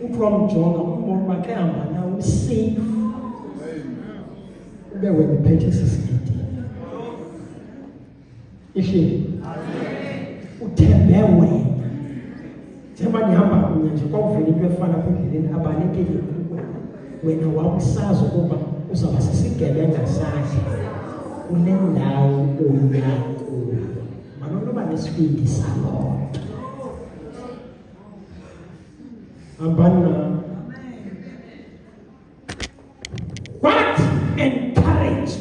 Ukwamjonga umbona bakhe hamba nawo usafe. Ube wena uphethe sisigidi. Ihleli. Uthembe wena. Njengoba nihamba kunye nje kwavela into efana endleleni abalekile kuwe. Wena wakusazi ukuba uzaba sisigebenga sakhe kule ndawo uya kuyo. Manonoba nesibindi saloo nto. Hambani. What encouraged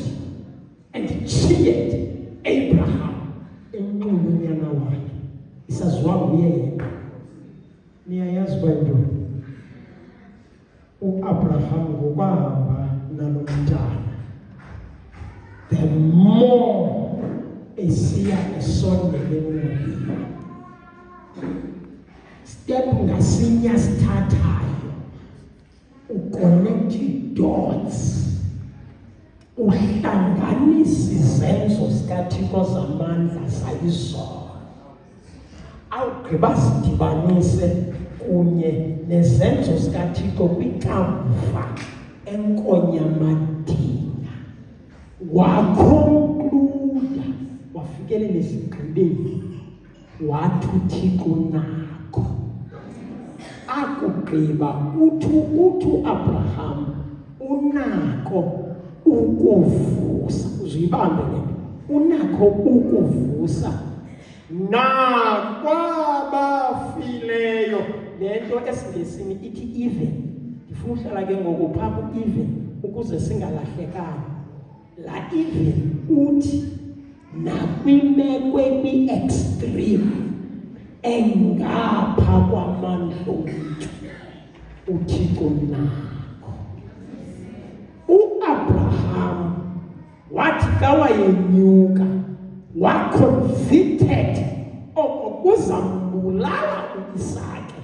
and cheered Abraham enqulunyana wakhe isaziwa nguye yedwa. Niyayazi kwento uAbraham ngokwahamba nalo mntana, the more esiya esondele kuye, step ngasinye sithathayo, uconnect dots, uhlanganisa izenzo zikaThixo zamandla sayizolo, awugqiba sidibanise kunye nezenzo zikaThixo kwikamva enkonyamadinga, wakonkluda wafikelela esigqibeni wathi uThixo nakho. Akugqiba uthi Abraham unako ukuvusa, uzibambe le nto, unako ukuvusa nakwabafileyo. Le nto esiNgesini ithi even. Ndifuna uhlala ke ngoku phaa ku-even ukuze singalahlekani. La even uthi nakwimeko ekwi-extreme engapha kwamandla omntu uThixo nakho. uAbraham wathi kawayenyuka waconvicted oko kuzambulala uIsake,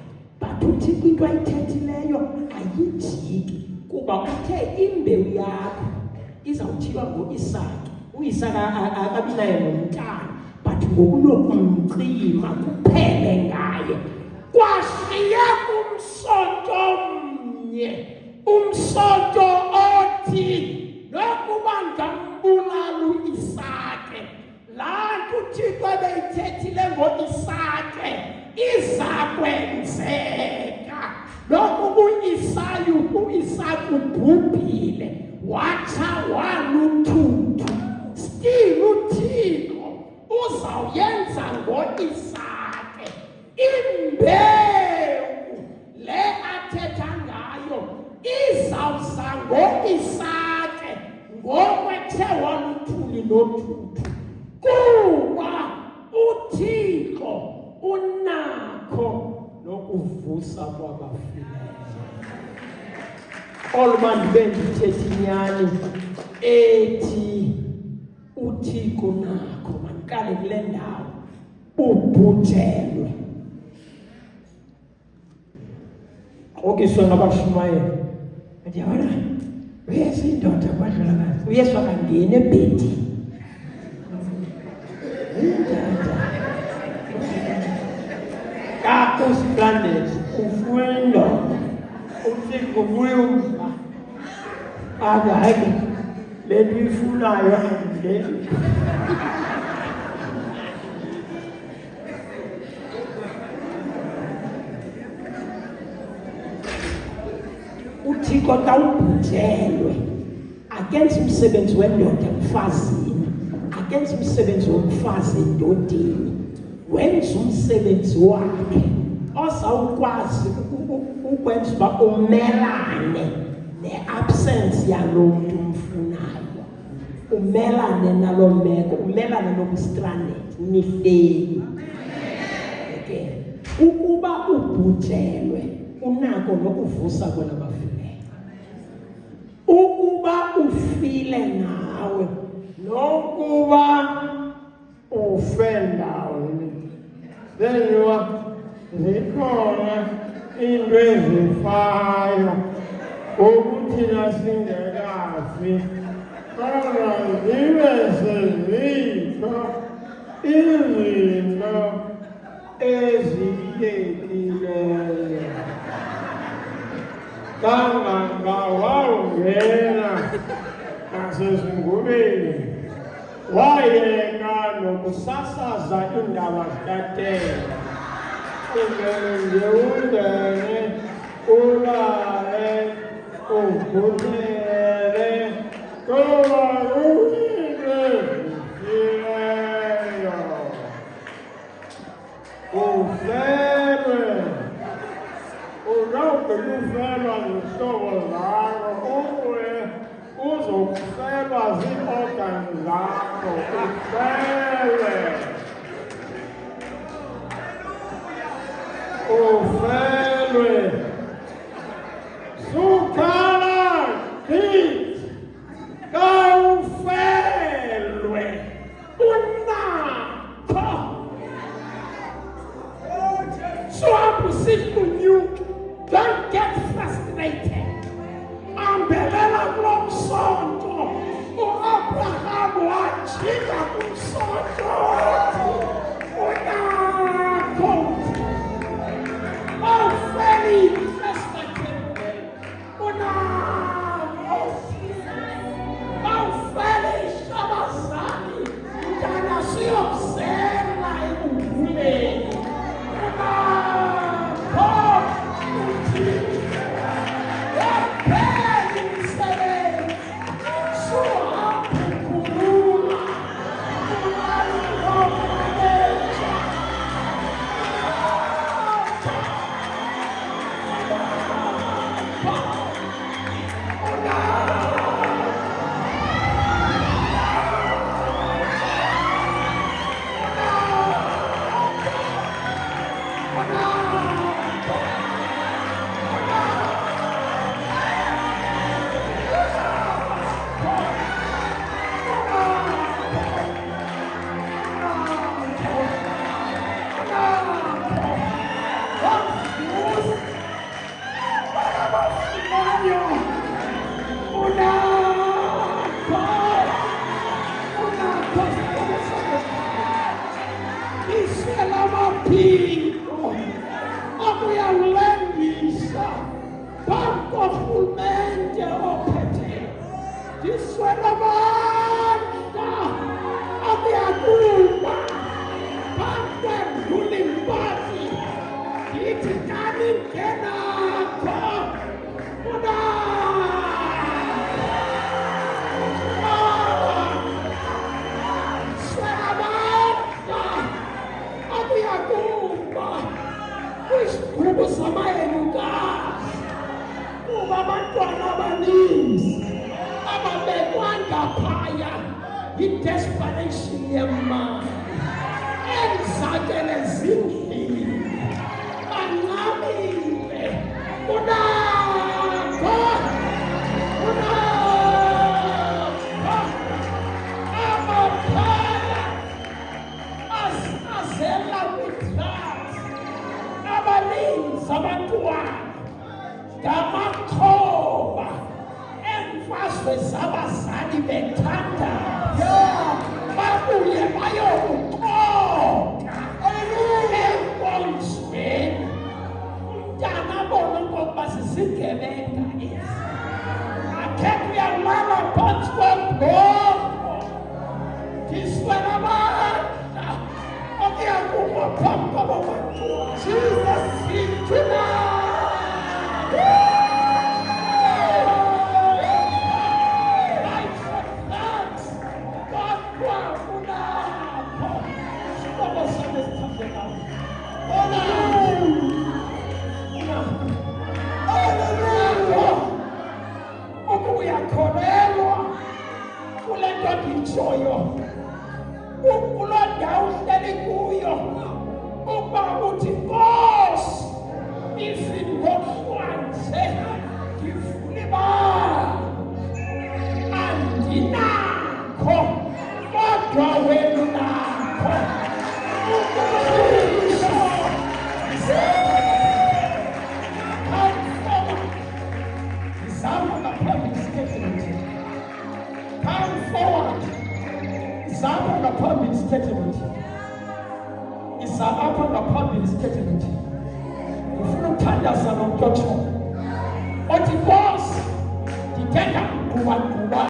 but uThixo into ayithethileyo ayijiki kuba uthe imbewu yakho izawuthiywa ngoIsake. uIsake akabi naye nomntana, but ngokunokumcima kuphele ngaye kwashiyeka umsonto othi nokuba ngambulala uIsake, laa nto uThixo ebeyithethile ngoIsake iza kwenzeka. Nokuba uIsake ubhubhile watsha waluthuthu, still uThixo uzawuyenza ngoIsake. Imbewu le athetha ngayo izawuza ngoIsake ngokwethe waluthuli nothuthu, kuba uThixo unakho nokuvusa kwabafileyo. Oluba ndibe ndithetha inyani ethi uThixo nakho, mandikale kule ndawo ubhujelwe. Okiswe ngabashumayeli. Ndiyabona uyesu indoda kwadlulakazi, uyesu akangena ebhedini. Kakusiplanet ufunda uThixo uyumva hayi le nto ifunayo andileli. uThixo xa ubhujelwe akenzi umsebenzi wendoda emfazini, akenzi umsebenzi womfazi endodeni, wenza umsebenzi wakhe ozawukwazi ukwenza uba umelane ne-absence yaloo mntu umfunayo, umelane naloo meko, umelane nokustranded nihleli. Okay. Ukuba ubhujelwe unako nokuvusa kwena bafileyo. Ukuba ufile nawe nokuba ufe ndawoni, then zikhona into ezifayo okuthina singekafi, kodwa zibe sezikho izinto eziyekile kanganga wawungena nasezingubeni wayeka nokusasaza iindaba zikatele. Ungene ulale uvulele kuba uyileyo ufelwe uzawube kufelwa zihlobo zakho ubuye uzokufelwa zii-organ zakho ufelwe ufelwe sukhala kithi kawufelwe unakho so akusifunyuki. Don't get frustrated. Ambelela kulo msonto u-Abraham wajika kumsonto unakho awufeli frustrated unakho awufeli shabazani mntana siyobuzela ekuvuleni unakho yaphela umsebenzi suhambukhulula unalikomaneja okuyawulengisa phambi ophethe diswela amandla okuyakuma phambi kwendlulimpati ndithi kani ngenakho kwisigubu samayelukazi kuba abantwana abaninzi ababekwanga phaya yi-desperation yemali enzakele zindlini banqabile unakho amaphaya azela kwiklasi abaninzi abantwana ngamakhoba emfazwe zabazali bethandaza babuye bayokuxoka enkonzweni. Umntana abone ngokuba zisigebenga ezi akhe kuyalala phantsi kwebhoko ndiswela amandla okuya kuba phambi kwabo bantwana. Jesus sithuna uyakholelwa kule nto nditshoyo kuloo ndawo uhleli kuyo ukuba uthi Nkosi isingohlwanze ndivule ibala andinakho kodwa wena nakho zama ngaphambi statement. Come forward. Zama ngaphambi statement. Izalapha ngaphambi statement. Ufuna ukuthandaza nomtotho. Othi uthetha mgquba